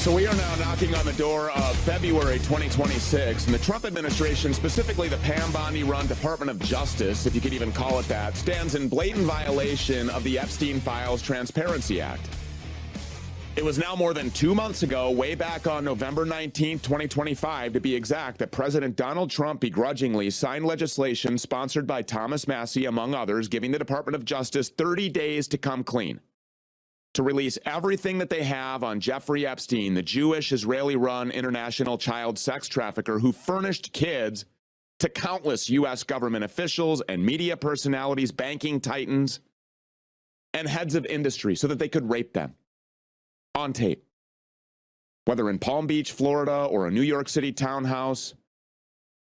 So we are now knocking on the door of February 2026, and the Trump administration, specifically the Pam Bondi-run Department of Justice, if you could even call it that, stands in blatant violation of the Epstein Files Transparency Act. It was now more than 2 months ago, way back on November 19, 2025, to be exact, that President Donald Trump begrudgingly signed legislation sponsored by Thomas Massie, among others, giving the Department of Justice 30 days to come clean, to release everything that they have on Jeffrey Epstein, the Jewish, Israeli-run international child sex trafficker who furnished kids to countless U.S. government officials and media personalities, banking titans, and heads of industry so that they could rape them on tape. Whether in Palm Beach, Florida, or a New York City townhouse,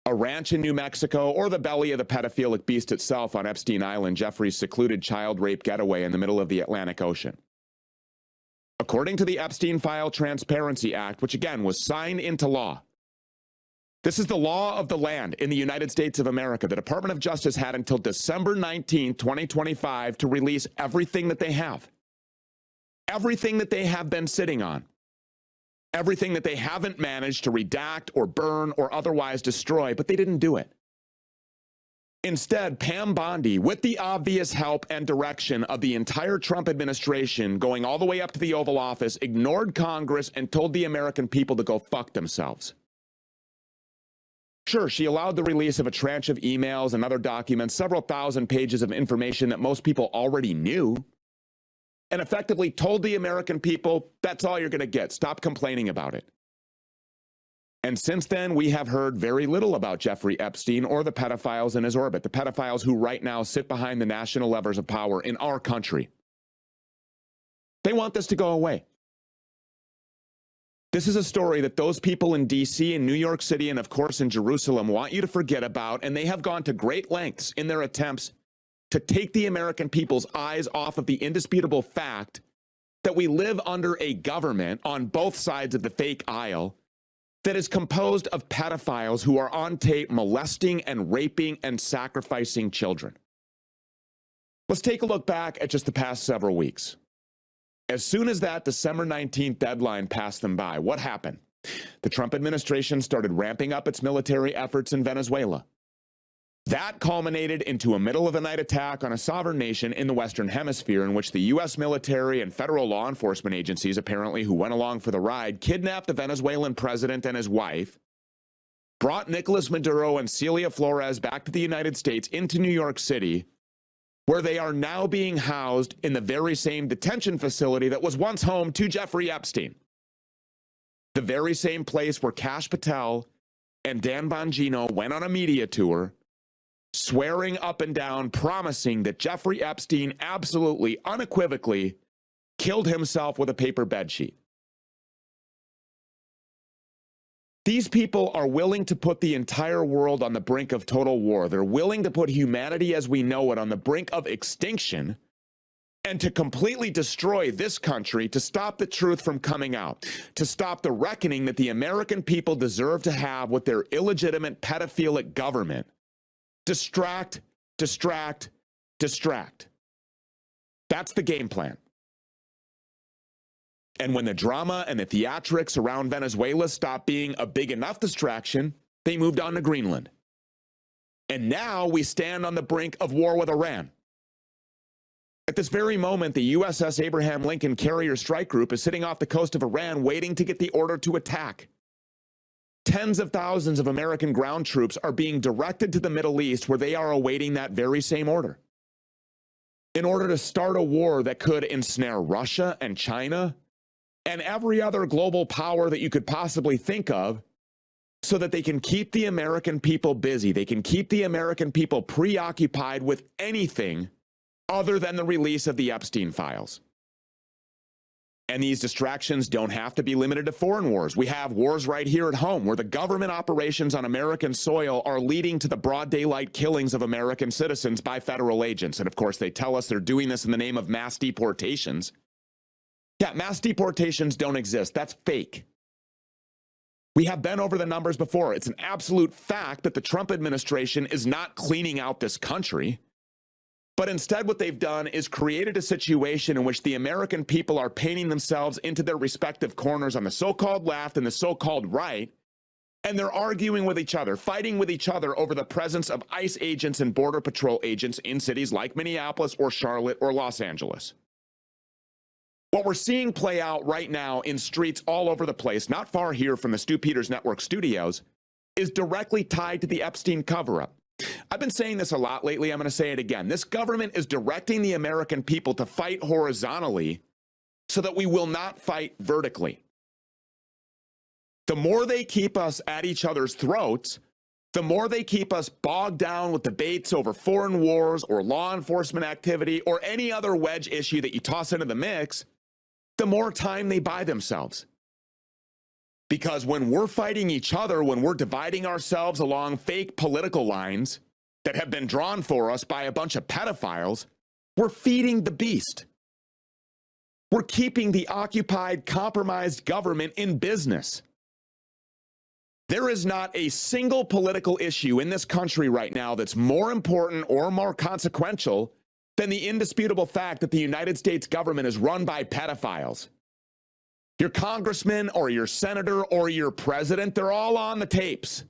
a ranch in New Mexico, or the belly of the pedophilic beast itself on Epstein Island, Jeffrey's secluded child rape getaway in the middle of the Atlantic Ocean. According to the Epstein File Transparency Act, which again was signed into law, this is the law of the land in the United States of America. The Department of Justice had until December 19, 2025 to release everything that they have. Everything that they have been sitting on. Everything that they haven't managed to redact or burn or otherwise destroy, but they didn't do it. Instead, Pam Bondi, with the obvious help and direction of the entire Trump administration going all the way up to the Oval Office, ignored Congress and told the American people to go fuck themselves. Sure, she allowed the release of a tranche of emails and other documents, several thousand pages of information that most people already knew, and effectively told the American people, that's all you're going to get. Stop complaining about it. And since then, we have heard very little about Jeffrey Epstein or the pedophiles in his orbit, the pedophiles who right now sit behind the national levers of power in our country. They want this to go away. This is a story that those people in D.C. and New York City and, of course, in Jerusalem want you to forget about, and they have gone to great lengths in their attempts to take the American people's eyes off of the indisputable fact that we live under a government on both sides of the fake aisle that is composed of pedophiles who are on tape molesting and raping and sacrificing children. Let's take a look back at just the past several weeks. As soon as that December 19th deadline passed them by, what happened? The Trump administration started ramping up its military efforts in Venezuela. That culminated into a middle-of-the-night attack on a sovereign nation in the Western Hemisphere in which the U.S. military and federal law enforcement agencies, apparently, who went along for the ride, kidnapped the Venezuelan president and his wife, brought Nicolas Maduro and Celia Flores back to the United States into New York City, where they are now being housed in the very same detention facility that was once home to Jeffrey Epstein. The very same place where Kash Patel and Dan Bongino went on a media tour, swearing up and down, promising that Jeffrey Epstein absolutely, unequivocally killed himself with a paper bedsheet. These people are willing to put the entire world on the brink of total war. They're willing to put humanity as we know it on the brink of extinction and to completely destroy this country to stop the truth from coming out, to stop the reckoning that the American people deserve to have with their illegitimate pedophilic government. Distract, distract, distract. That's the game plan. And when the drama and the theatrics around Venezuela stopped being a big enough distraction, they moved on to Greenland. And now we stand on the brink of war with Iran. At this very moment, the USS Abraham Lincoln Carrier Strike Group is sitting off the coast of Iran waiting to get the order to attack. Tens of thousands of American ground troops are being directed to the Middle East where they are awaiting that very same order, in order to start a war that could ensnare Russia and China and every other global power that you could possibly think of so that they can keep the American people busy. They can keep the American people preoccupied with anything other than the release of the Epstein files. And these distractions don't have to be limited to foreign wars. We have wars right here at home where the government operations on American soil are leading to the broad daylight killings of American citizens by federal agents. And of course, they tell us they're doing this in the name of mass deportations. Yeah, mass deportations don't exist. That's fake. We have been over the numbers before. It's an absolute fact that the Trump administration is not cleaning out this country, But instead, what they've done is created a situation in which the American people are painting themselves into their respective corners on the so-called left and the so-called right, and they're arguing with each other, fighting with each other over the presence of ICE agents and Border Patrol agents in cities like Minneapolis or Charlotte or Los Angeles. What we're seeing play out right now in streets all over the place, not far here from the Stu Peters Network studios, is directly tied to the Epstein cover-up. I've been saying this a lot lately. I'm going to say it again. This government is directing the American people to fight horizontally so that we will not fight vertically. The more they keep us at each other's throats, the more they keep us bogged down with debates over foreign wars or law enforcement activity or any other wedge issue that you toss into the mix, the more time they buy themselves. Because when we're fighting each other, when we're dividing ourselves along fake political lines that have been drawn for us by a bunch of pedophiles, we're feeding the beast. We're keeping the occupied, compromised government in business. There is not a single political issue in this country right now that's more important or more consequential than the indisputable fact that the United States government is run by pedophiles. Your congressman or your senator or your president, they're all on the tapes.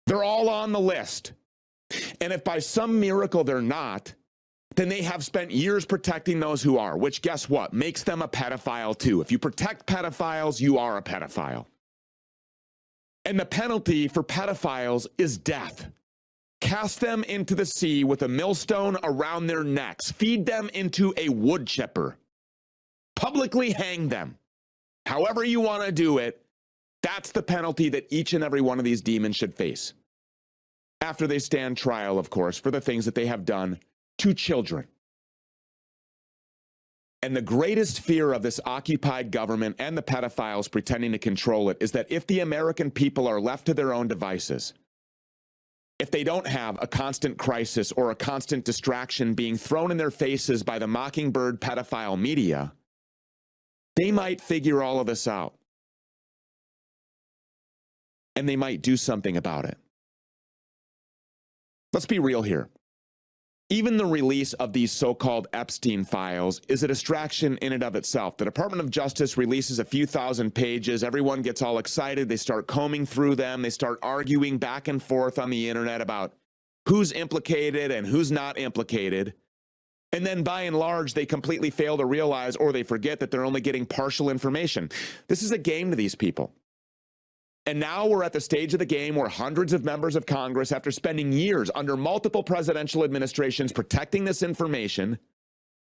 They're all on the list. And if by some miracle they're not, then they have spent years protecting those who are, which guess what? Makes them a pedophile too. If you protect pedophiles, you are a pedophile. And the penalty for pedophiles is death. Cast them into the sea with a millstone around their necks. Feed them into a wood chipper. Publicly hang them. However you want to do it, that's the penalty that each and every one of these demons should face. After they stand trial, of course, for the things that they have done to children. And the greatest fear of this occupied government and the pedophiles pretending to control it is that if the American people are left to their own devices, if they don't have a constant crisis or a constant distraction being thrown in their faces by the mockingbird pedophile media, they might figure all of this out. And they might do something about it. Let's be real here. Even the release of these so-called Epstein files is a distraction in and of itself. The Department of Justice releases a few thousand pages. Everyone gets all excited. They start combing through them. They start arguing back and forth on the internet about who's implicated and who's not implicated. And then by and large, they completely fail to realize or they forget that they're only getting partial information. This is a game to these people. And now we're at the stage of the game where hundreds of members of Congress, after spending years under multiple presidential administrations protecting this information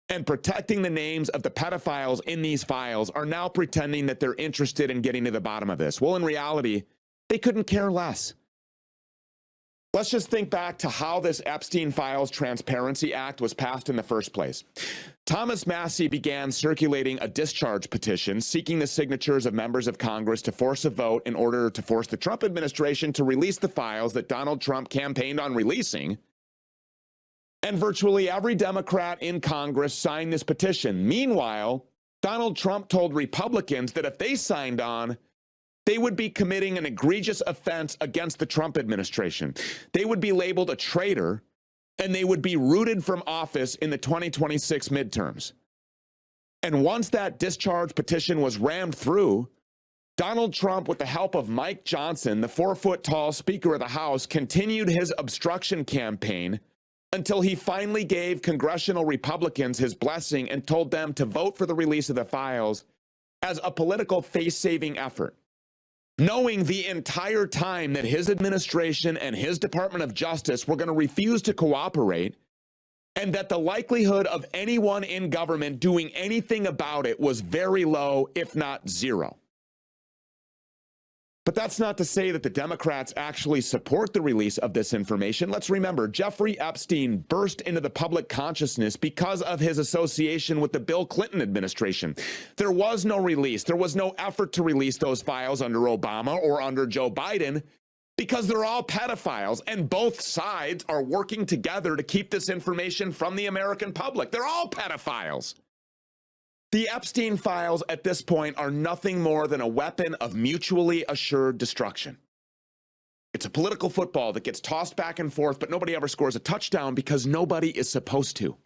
and protecting the names of the pedophiles in these files, are now pretending that they're interested in getting to the bottom of this. Well, in reality, they couldn't care less. Let's just think back to how this Epstein Files Transparency Act was passed in the first place. Thomas Massie began circulating a discharge petition seeking the signatures of members of Congress to force a vote in order to force the Trump administration to release the files that Donald Trump campaigned on releasing. And virtually every Democrat in Congress signed this petition. Meanwhile, Donald Trump told Republicans that if they signed on, they would be committing an egregious offense against the Trump administration. They would be labeled a traitor, and they would be rooted from office in the 2026 midterms. And once that discharge petition was rammed through, Donald Trump, with the help of Mike Johnson, the 4-foot-tall Speaker of the House, continued his obstruction campaign until he finally gave congressional Republicans his blessing and told them to vote for the release of the files as a political face-saving effort, knowing the entire time that his administration and his Department of Justice were going to refuse to cooperate, and that the likelihood of anyone in government doing anything about it was very low, if not zero. But that's not to say that the Democrats actually support the release of this information. Let's remember, Jeffrey Epstein burst into the public consciousness because of his association with the Bill Clinton administration. There was no release. There was no effort to release those files under Obama or under Joe Biden because they're all pedophiles, and both sides are working together to keep this information from the American public. They're all pedophiles. The Epstein files at this point are nothing more than a weapon of mutually assured destruction. It's a political football that gets tossed back and forth, but nobody ever scores a touchdown because nobody is supposed to.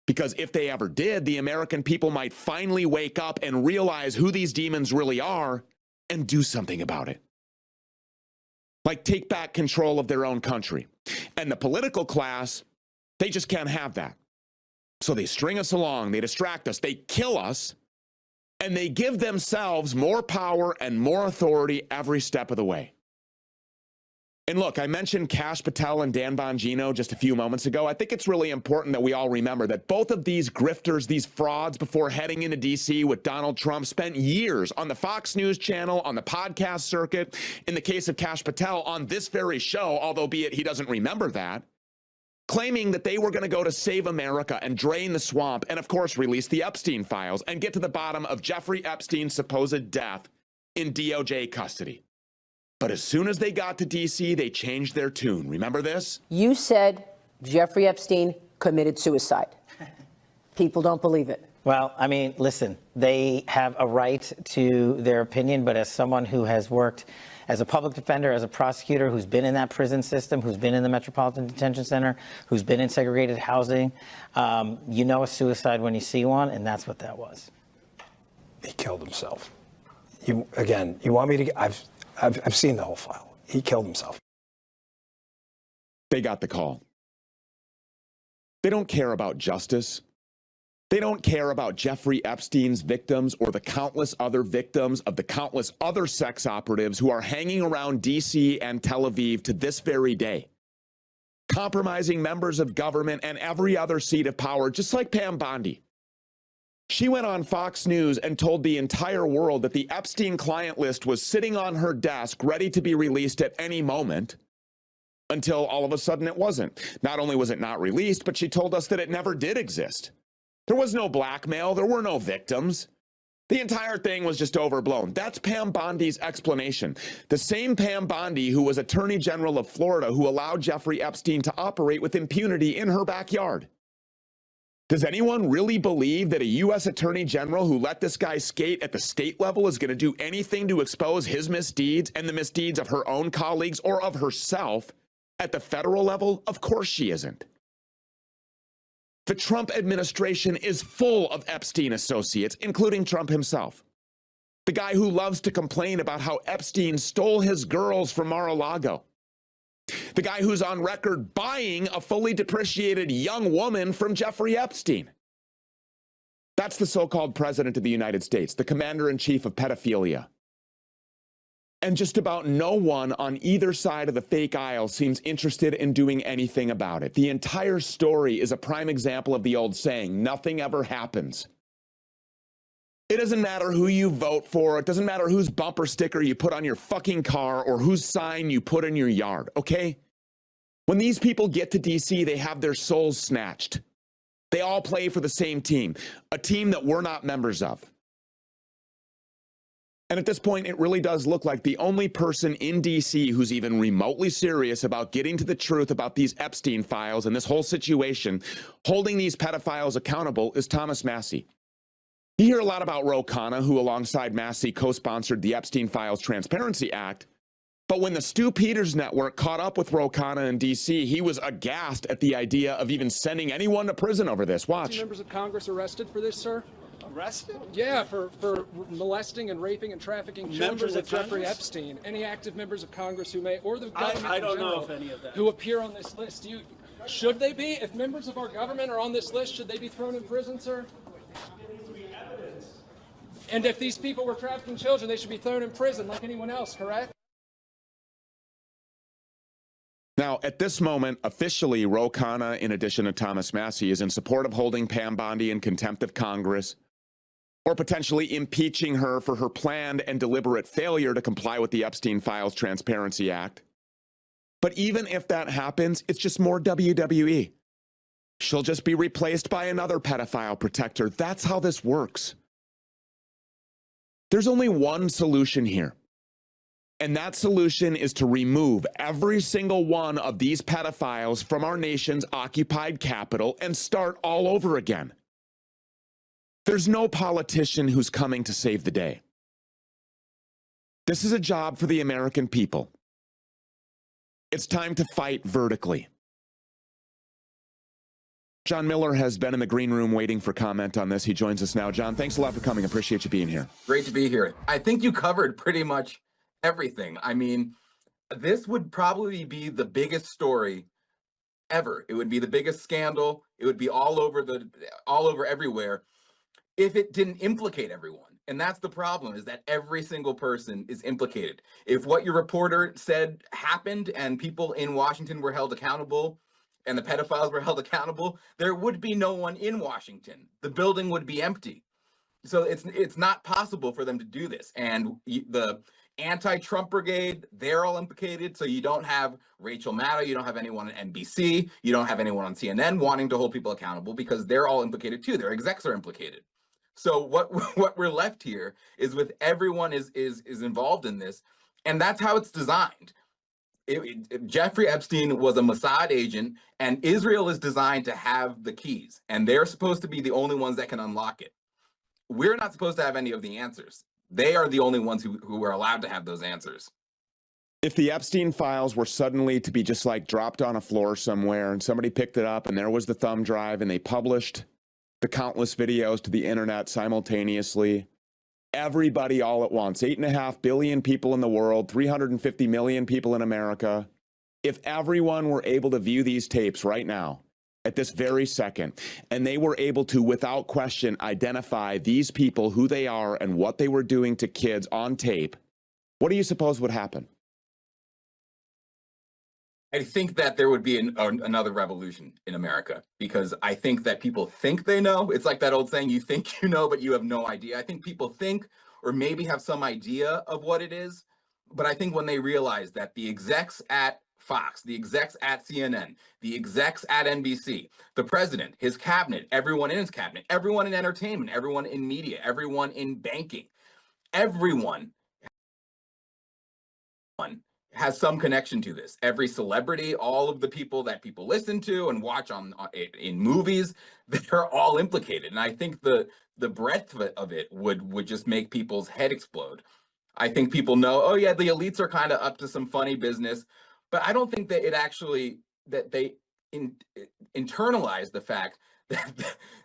Because if they ever did, the American people might finally wake up and realize who these demons really are and do something about it. Like take back control of their own country. And the political class, they just can't have that. So they string us along, they distract us, they kill us, and they give themselves more power and more authority every step of the way. And look, I mentioned Kash Patel and Dan Bongino just a few moments ago. I think it's really important that we all remember that both of these grifters, these frauds, before heading into D.C. with Donald Trump, spent years on the Fox News channel, on the podcast circuit, in the case of Kash Patel, on this very show, although be it he doesn't remember that, claiming that they were going to go to save America and drain the swamp and, of course, release the Epstein files and get to the bottom of Jeffrey Epstein's supposed death in DOJ custody. But as soon as they got to D.C., they changed their tune. Remember this? You said Jeffrey Epstein committed suicide. People don't believe it. Well, I mean, listen, they have a right to their opinion, but as someone who has worked as a public defender, as a prosecutor, who's been in that prison system, who's been in the Metropolitan Detention Center, who's been in segregated housing, you know a suicide when you see one, and that's what that was. He killed himself. You want me to? I've seen the whole file. He killed himself. They got the call. They don't care about justice. They don't care about Jeffrey Epstein's victims or the countless other victims of the countless other sex operatives who are hanging around D.C. and Tel Aviv to this very day, compromising members of government and every other seat of power, just like Pam Bondi. She went on Fox News and told the entire world that the Epstein client list was sitting on her desk, ready to be released at any moment, until all of a sudden it wasn't. Not only was it not released, but she told us that it never did exist. There was no blackmail. There were no victims. The entire thing was just overblown. That's Pam Bondi's explanation. The same Pam Bondi who was Attorney General of Florida who allowed Jeffrey Epstein to operate with impunity in her backyard. Does anyone really believe that a U.S. Attorney General who let this guy skate at the state level is going to do anything to expose his misdeeds and the misdeeds of her own colleagues or of herself at the federal level? Of course she isn't. The Trump administration is full of Epstein associates, including Trump himself. The guy who loves to complain about how Epstein stole his girls from Mar-a-Lago. The guy who's on record buying a fully depreciated young woman from Jeffrey Epstein. That's the so-called president of the United States, the commander-in-chief of pedophilia. And just about no one on either side of the fake aisle seems interested in doing anything about it. The entire story is a prime example of the old saying, nothing ever happens. It doesn't matter who you vote for. It doesn't matter whose bumper sticker you put on your fucking car or whose sign you put in your yard, okay? When these people get to D.C., they have their souls snatched. They all play for the same team, a team that we're not members of. And at this point, it really does look like the only person in D.C. who's even remotely serious about getting to the truth about these Epstein files and this whole situation, holding these pedophiles accountable, is Thomas Massie. You hear a lot about Ro Khanna, who alongside Massie co-sponsored the Epstein Files Transparency Act. But when the Stu Peters network caught up with Ro Khanna in D.C., he was aghast at the idea of even sending anyone to prison over this. Watch. Members of Congress arrested for this, sir? Arrested? Yeah, for molesting and raping and trafficking children with Jeffrey Epstein. Any active members of Congress who may, or the government I don't in general, know if any of that. who appear on this list. Should they be? If members of our government are on this list, should they be thrown in prison, sir? And if these people were trafficking children, they should be thrown in prison like anyone else, correct? Now, at this moment, officially, Ro Khanna, in addition to Thomas Massie, is in support of holding Pam Bondi in contempt of Congress or potentially impeaching her for her planned and deliberate failure to comply with the Epstein Files Transparency Act. But even if that happens, it's just more WWE. She'll just be replaced by another pedophile protector. That's how this works. There's only one solution here. And that solution is to remove every single one of these pedophiles from our nation's occupied capital and start all over again. There's no politician who's coming to save the day. This is a job for the American people. It's time to fight vertically. John Miller has been in the green room waiting for comment on this. He joins us now. John, thanks a lot for coming. Appreciate you being here. Great to be here. I think you covered pretty much everything. I mean, this would probably be the biggest story ever. It would be the biggest scandal. It would be all over everywhere if it didn't implicate everyone. And that's the problem, is that every single person is implicated. If what your reporter said happened and people in Washington were held accountable and the pedophiles were held accountable, there would be no one in Washington. The building would be empty. So it's not possible for them to do this. And the anti-Trump brigade, they're all implicated. So you don't have Rachel Maddow, you don't have anyone on NBC, you don't have anyone on CNN wanting to hold people accountable because they're all implicated too. Their execs are implicated. So what we're left here is with everyone is involved in this, and that's how it's designed. Jeffrey Epstein was a Mossad agent, and Israel is designed to have the keys, and they're supposed to be the only ones that can unlock it. We're not supposed to have any of the answers. They are the only ones who are allowed to have those answers. If the Epstein files were suddenly to be just like dropped on a floor somewhere and somebody picked it up and there was the thumb drive and they published the countless videos to the internet simultaneously, everybody all at once, 8.5 billion people in the world, 350 million people in America, if everyone were able to view these tapes right now, at this very second, and they were able to, without question, identify these people, who they are, and what they were doing to kids on tape, what do you suppose would happen? I think that there would be another revolution in America, because I think that people think they know. It's like that old saying, you think you know, but you have no idea. I think people think, or maybe have some idea of what it is. But I think when they realize that the execs at Fox, the execs at CNN, the execs at NBC, the president, his cabinet, everyone in his cabinet, everyone in entertainment, everyone in media, everyone in banking, everyone has some connection to this. Every celebrity, all of the people that people listen to and watch in movies, they're all implicated. And I think the breadth of it would just make people's head explode. I think people know, oh yeah, the elites are kind of up to some funny business, but I don't think that they internalize the fact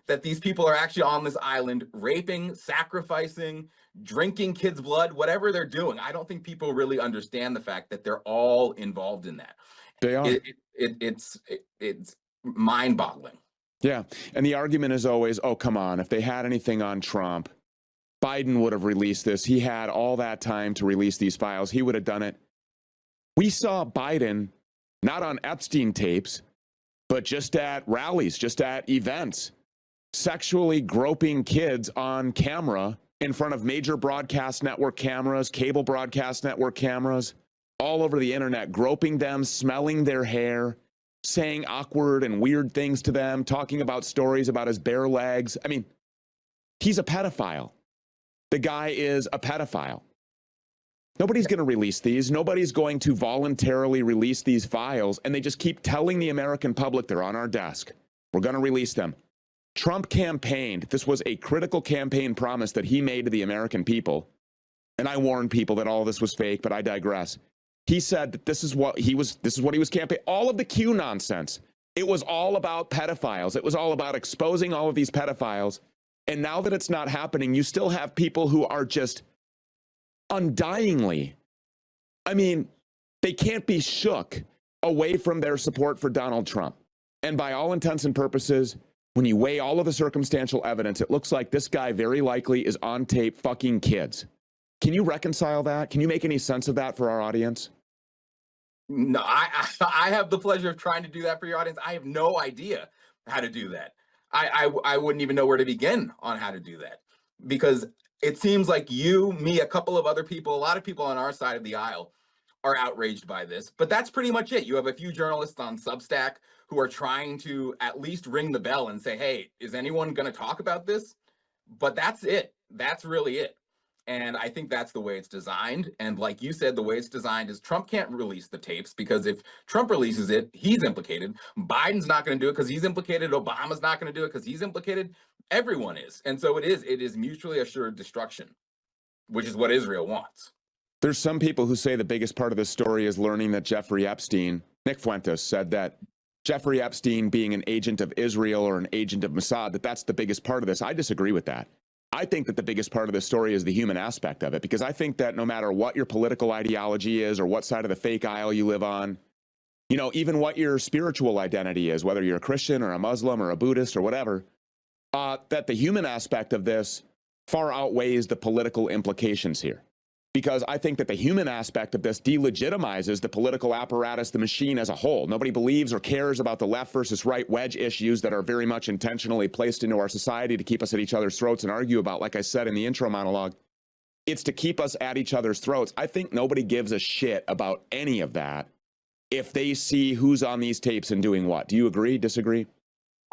that these people are actually on this island raping, sacrificing, drinking kids' blood, whatever they're doing. I don't think people really understand the fact that they're all involved in that. They are. It's mind-boggling. Yeah, and the argument is always, oh, come on, if they had anything on Trump, Biden would have released this. He had all that time to release these files. He would have done it. We saw Biden, not on Epstein tapes, but just at rallies, just at events, sexually groping kids on camera in front of major broadcast network cameras, cable broadcast network cameras, all over the internet, groping them, smelling their hair, saying awkward and weird things to them, talking about stories about his bare legs. I mean, he's a pedophile. The guy is a pedophile. Nobody's going to release these. Nobody's going to voluntarily release these files, and they just keep telling the American public they're on our desk. We're going to release them. Trump campaigned. This was a critical campaign promise that he made to the American people. And I warned people that all of this was fake, but I digress. He said that this is what he was campaigning. All of the Q nonsense. It was all about pedophiles. It was all about exposing all of these pedophiles. And now that it's not happening, you still have people who are just undyingly, I mean, they can't be shook away from their support for Donald Trump. And by all intents and purposes, when you weigh all of the circumstantial evidence, it looks like this guy very likely is on tape fucking kids. Can you reconcile that? Can you make any sense of that for our audience? No, I have the pleasure of trying to do that for your audience. I have no idea how to do that. I wouldn't even know where to begin on how to do that, because it seems like you, me, a couple of other people, a lot of people on our side of the aisle are outraged by this, but that's pretty much it. You have a few journalists on Substack who are trying to at least ring the bell and say, hey, is anyone going to talk about this? But that's it. That's really it. And I think that's the way it's designed. And like you said, the way it's designed is Trump can't release the tapes, because if Trump releases it, he's implicated. Biden's not going to do it because he's implicated. Obama's not going to do it because he's implicated. Everyone is. And so it is mutually assured destruction, which is what Israel wants. There's some people who say the biggest part of this story is learning that Jeffrey Epstein, Nick Fuentes, said that Jeffrey Epstein being an agent of Israel or an agent of Mossad, that's the biggest part of this. I disagree with that. I think that the biggest part of this story is the human aspect of it, because I think that no matter what your political ideology is or what side of the fake aisle you live on, you know, even what your spiritual identity is, whether you're a Christian or a Muslim or a Buddhist or whatever, that the human aspect of this far outweighs the political implications here. Because I think that the human aspect of this delegitimizes the political apparatus, the machine as a whole. Nobody believes or cares about the left versus right wedge issues that are very much intentionally placed into our society to keep us at each other's throats and argue about, like I said in the intro monologue. It's to keep us at each other's throats. I think nobody gives a shit about any of that if they see who's on these tapes and doing what. Do you agree, disagree?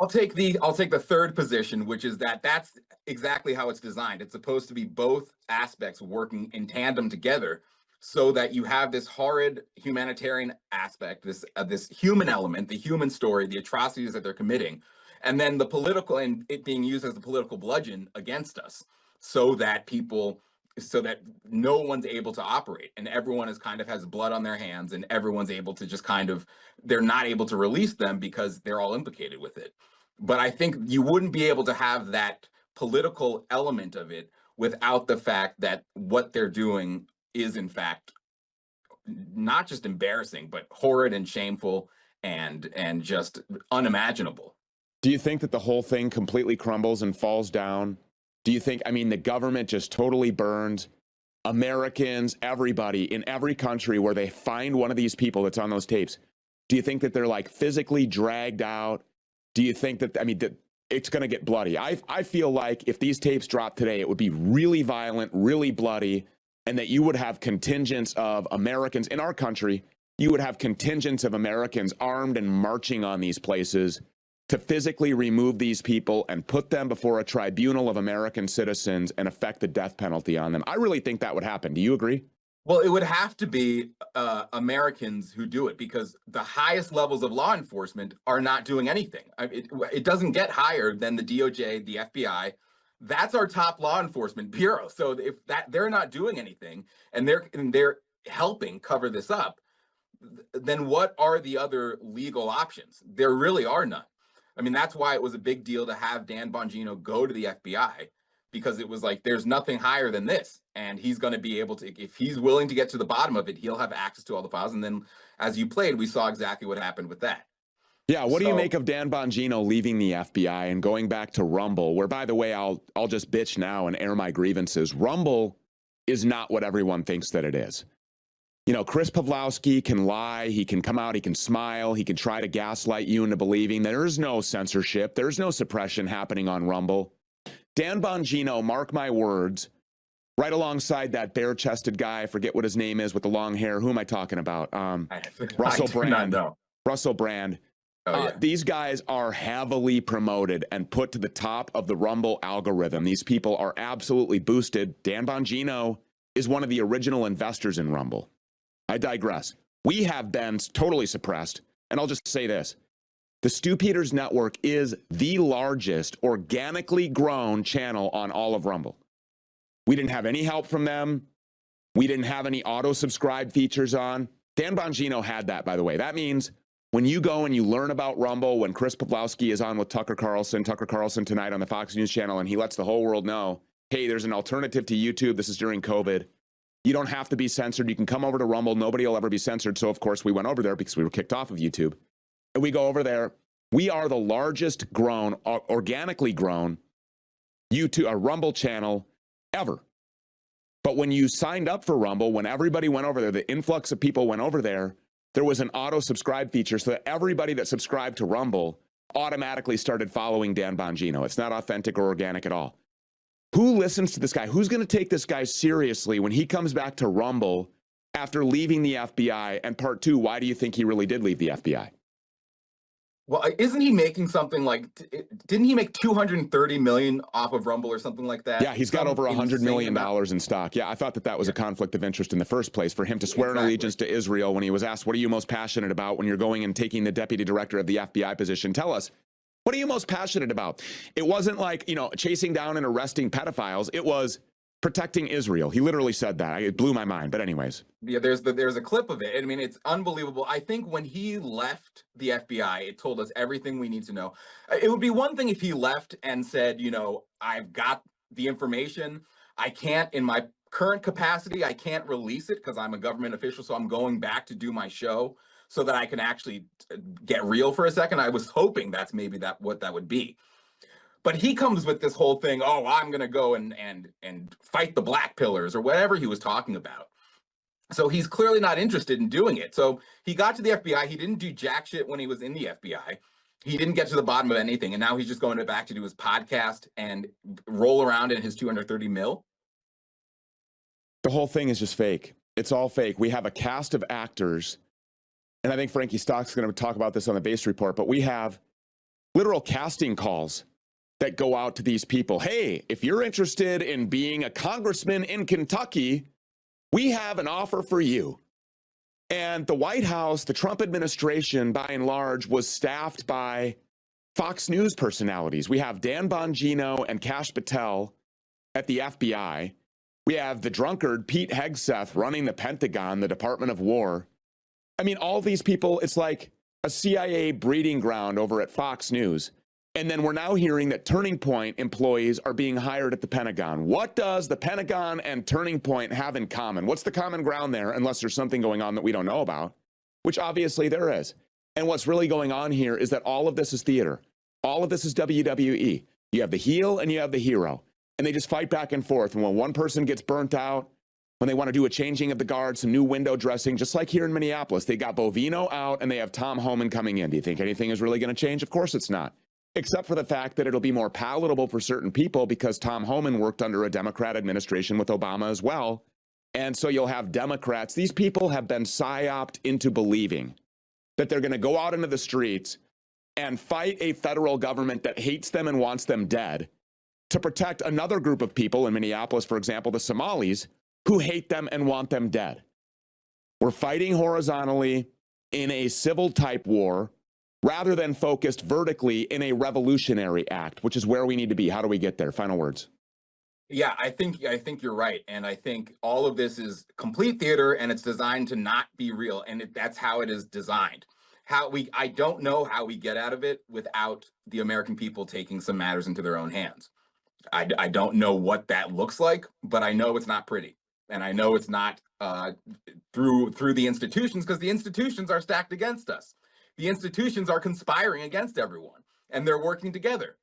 I'll take the third position, which is that that's exactly how it's designed. It's supposed to be both aspects working in tandem together, so that you have this horrid humanitarian aspect, this human element, the human story, the atrocities that they're committing, and then the political, and it being used as a political bludgeon against us, so that no one's able to operate, and everyone is kind of has blood on their hands, and everyone's able to just kind of, they're not able to release them because they're all implicated with it. But I think you wouldn't be able to have that political element of it without the fact that what they're doing is in fact not just embarrassing, but horrid and shameful and just unimaginable. Do you think that the whole thing completely crumbles and falls down? Do you think, I mean, the government just totally burns? Americans, everybody in every country where they find one of these people that's on those tapes, do you think that they're like physically dragged out? Do you think that, I mean, that it's going to get bloody? I feel like if these tapes dropped today, it would be really violent, really bloody, and that you would have contingents of Americans in our country, you would have contingents of Americans armed and marching on these places to physically remove these people and put them before a tribunal of American citizens and effect the death penalty on them. I really think that would happen. Do you agree? Well, it would have to be Americans who do it, because the highest levels of law enforcement are not doing anything. It doesn't get higher than the DOJ, the FBI. That's our top law enforcement bureau. So if they're not doing anything and they're helping cover this up, then what are the other legal options? There really are none. I mean, that's why it was a big deal to have Dan Bongino go to the FBI, because it was like, there's nothing higher than this. And he's going to be able to, if he's willing to get to the bottom of it, he'll have access to all the files. And then as you played, we saw exactly what happened with that. Yeah, what do you make of Dan Bongino leaving the FBI and going back to Rumble, where, by the way, I'll just bitch now and air my grievances. Rumble is not what everyone thinks that it is. You know, Chris Pavlowski can lie, he can come out, he can smile, he can try to gaslight you into believing there is no censorship, there's no suppression happening on Rumble. Dan Bongino, mark my words, right alongside that bare-chested guy, I forget what his name is with the long hair. Who am I talking about? Russell Brand. Russell Brand. Oh, yeah. These guys are heavily promoted and put to the top of the Rumble algorithm. These people are absolutely boosted. Dan Bongino is one of the original investors in Rumble. I digress. We have been totally suppressed. And I'll just say this. The Stu Peters Network is the largest organically grown channel on all of Rumble. We didn't have any help from them. We didn't have any auto-subscribe features on. Dan Bongino had that, by the way. That means when you go and you learn about Rumble, when Chris Pavlowski is on with Tucker Carlson tonight on the Fox News channel, and he lets the whole world know, hey, there's an alternative to YouTube. This is during COVID. You don't have to be censored. You can come over to Rumble. Nobody will ever be censored. So, of course, we went over there because we were kicked off of YouTube. And we go over there. We are the largest grown, organically grown YouTube, Rumble channel ever. But when you signed up for Rumble, when everybody went over there, the influx of people went over there, there was an auto-subscribe feature so that everybody that subscribed to Rumble automatically started following Dan Bongino. It's not authentic or organic at all. Who listens to this guy? Who's going to take this guy seriously when he comes back to Rumble after leaving the FBI? And part two, why do you think he really did leave the FBI? Well, isn't he making something like, didn't he make $230 million off of Rumble or something like that? Yeah, he's got over $100 million in stock. Yeah, I thought that was a conflict of interest in the first place for him to swear an allegiance to Israel when he was asked, what are you most passionate about when you're going and taking the deputy director of the FBI position? Tell us, what are you most passionate about? It wasn't like, you know, chasing down and arresting pedophiles. It was protecting Israel. He literally said that. It blew my mind. But anyways. Yeah, there's a clip of it. I mean, it's unbelievable. I think when he left the FBI, it told us everything we need to know. It would be one thing if he left and said, you know, I've got the information. I can't, in my current capacity, I can't release it because I'm a government official. So I'm going back to do my show so that I can actually get real for a second. I was hoping that's maybe what that would be. But he comes with this whole thing, oh, I'm going to go and fight the black pillars or whatever he was talking about. So he's clearly not interested in doing it. So he got to the FBI. He didn't do jack shit when he was in the FBI. He didn't get to the bottom of anything. And now he's just going back to do his podcast and roll around in his 230 mil. The whole thing is just fake. It's all fake. We have a cast of actors, and I think Frankie Stock's going to talk about this on the base report, but we have literal casting calls that go out to these people. Hey, if you're interested in being a congressman in Kentucky, we have an offer for you. And the White House, the Trump administration, by and large, was staffed by Fox News personalities. We have Dan Bongino and Kash Patel at the FBI. We have the drunkard Pete Hegseth running the Pentagon, the Department of War. I mean, all these people, it's like a CIA breeding ground over at Fox News. And then we're now hearing that Turning Point employees are being hired at the Pentagon. What does the Pentagon and Turning Point have in common? What's the common ground there, unless there's something going on that we don't know about, which obviously there is. And what's really going on here is that all of this is theater. All of this is WWE. You have the heel and you have the hero. And they just fight back and forth. And when one person gets burnt out, when they want to do a changing of the guard, some new window dressing, just like here in Minneapolis, they got Bovino out and they have Tom Homan coming in. Do you think anything is really going to change? Of course it's not. Except for the fact that it'll be more palatable for certain people because Tom Homan worked under a Democrat administration with Obama as well. And so you'll have Democrats. These people have been psyoped into believing that they're going to go out into the streets and fight a federal government that hates them and wants them dead to protect another group of people in Minneapolis, for example, the Somalis, who hate them and want them dead. We're fighting horizontally in a civil type war rather than focused vertically in a revolutionary act, which is where we need to be. How do we get there? Final words. Yeah, I think you're right. And I think all of this is complete theater and it's designed to not be real. And that's how it is designed. I don't know how we get out of it without the American people taking some matters into their own hands. I don't know what that looks like, but I know it's not pretty. And I know it's not through the institutions, because the institutions are stacked against us. The institutions are conspiring against everyone, and they're working together.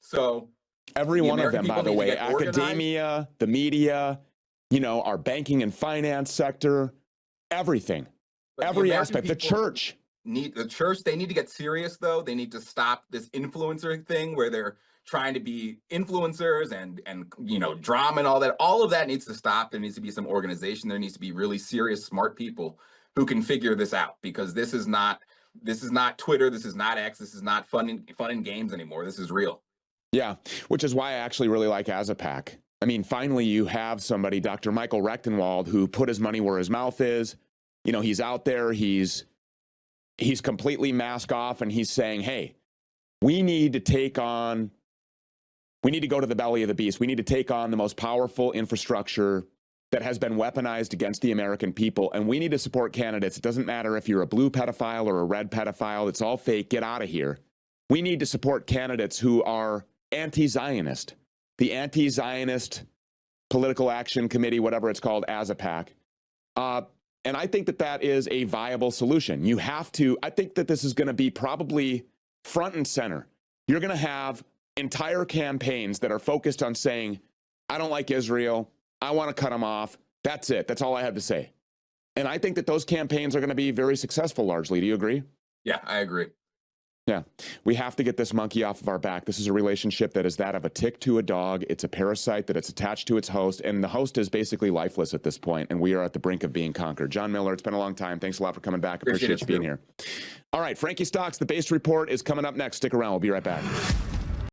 So every one of them, by the way, academia, the media, you know, our banking and finance sector, everything, every aspect, the church. They need to get serious, though. They need to stop this influencer thing where they're trying to be influencers and you know, drama and all that. All of that needs to stop. There needs to be some organization. There needs to be really serious, smart people who can figure this out, because this is not Twitter. This is not X. This is not fun and games anymore. This is real. Yeah, which is why I actually really like Azapac. I mean, finally, you have somebody, Dr. Michael Rechtenwald, who put his money where his mouth is. You know, he's out there. He's completely mask off, and he's saying, hey, we need to go to the belly of the beast. We need to take on the most powerful infrastructure that has been weaponized against the American people, and we need to support candidates. It doesn't matter if you're a blue pedophile or a red pedophile. It's all fake. Get out of here. We need to support candidates who are anti-Zionist. The Anti-Zionist Political Action Committee, whatever it's called, Azapac. And I think that is a viable solution. I think that this is going to be probably front and center. You're going to have entire campaigns that are focused on saying, I don't like Israel. I want to cut them off. That's it. That's all I have to say. And I think that those campaigns are going to be very successful largely. Do you agree? Yeah, I agree. Yeah. We have to get this monkey off of our back. This is a relationship that is that of a tick to a dog. It's a parasite that it's attached to its host, and the host is basically lifeless at this point, and we are at the brink of being conquered. John Miller, it's been a long time. Thanks a lot for coming back. Appreciate you being here. All right, Frankie Stocks, the Base Report is coming up next. Stick around. We'll be right back.